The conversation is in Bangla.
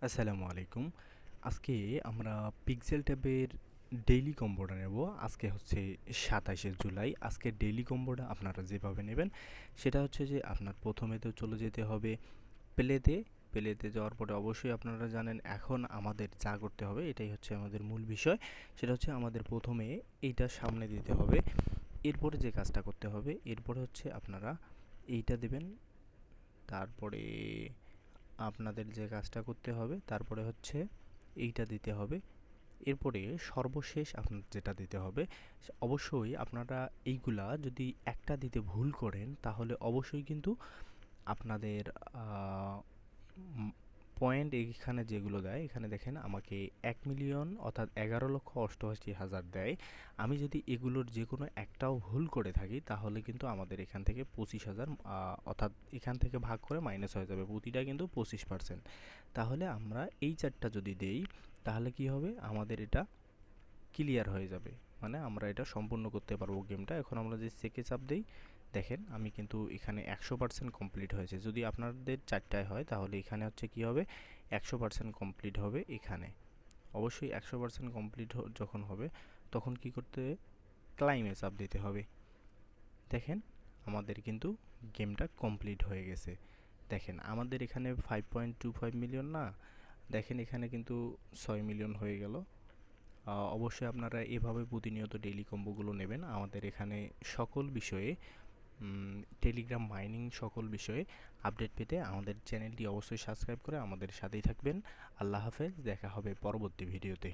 আসসালামু আলাইকুম। আজকে আমরা পিক্সেল ট্যাবের ডেইলি কম্বোটা নেব। আজকে হচ্ছে ২৭শে জুলাই। আজকের ডেইলি কম্বোটা আপনারা যেভাবে নেবেন সেটা হচ্ছে যে আপনার প্রথমে তো চলে যেতে হবে প্লেতে। প্লেতে যাওয়ার পরে অবশ্যই আপনারা জানেন এখন আমাদের যা করতে হবে এটাই হচ্ছে আমাদের মূল বিষয়। সেটা হচ্ছে আমাদের প্রথমে এইটা সামনে দিতে হবে। এরপরে যে কাজটা করতে হবে এরপরে হচ্ছে আপনারা এইটা দেবেন। তারপরে আপনাদের যে কাজটা করতে হবে তারপরে হচ্ছে এইটা দিতে হবে। এরপরে সর্বশেষ আপনার যেটা দিতে হবে অবশ্যই আপনারা এইগুলা যদি একটা দিতে ভুল করেন তাহলে অবশ্যই কিন্তু আপনাদের পয়েন্ট এইখানে যেগুলো দেয় এখানে দেখেন আমাকে ১,০০,০০০ অর্থাৎ ১১,৮৮,০০০ দেয়। আমি যদি এগুলোর যে কোনো একটাও ভুল করে থাকি তাহলে কিন্তু আমাদের এখান থেকে ২৫,০০০ অর্থাৎ এখান থেকে ভাগ করে মাইনাস হয়ে যাবে, প্রতিটা কিন্তু ২৫%। তাহলে আমরা এই চারটা যদি দেই তাহলে কি হবে, আমাদের এটা ক্লিয়ার হয়ে যাবে, মানে আমরা এটা সম্পূর্ণ করতে পারবো গেমটা। এখন আমরা যে সেকে চাপ দিই দেখেন আমি কিন্তু এখানে ১০০% কমপ্লিট হয়েছে। যদি আপনাদের চারটায় হয় তাহলে এখানে হচ্ছে কি হবে ১০০% কমপ্লিট হবে। এখানে অবশ্যই ১০০% কমপ্লিট যখন হবে তখন কি করতে ক্লাইমে চাপ দিতে হবে। দেখেন আমাদের কিন্তু গেমটা কমপ্লিট হয়ে গেছে। দেখেন আমাদের এখানে 5.25 মিলিয়ন না, দেখেন এখানে কিন্তু ৬ মিলিয়ন হয়ে গেল। অবশ্যই আপনারা এভাবে প্রতিনিয়ত ডেইলি কম্বোগুলো নেবেন। আমাদের এখানে সকল বিষয়ে টেলিগ্রাম মাইনিং সকল বিষয়ে আপডেট পেতে আমাদের চ্যানেলটি অবশ্যই সাবস্ক্রাইব করে আমাদের সাথেই থাকবেন। আল্লাহ হাফেজ, দেখা হবে পরবর্তী ভিডিওতে।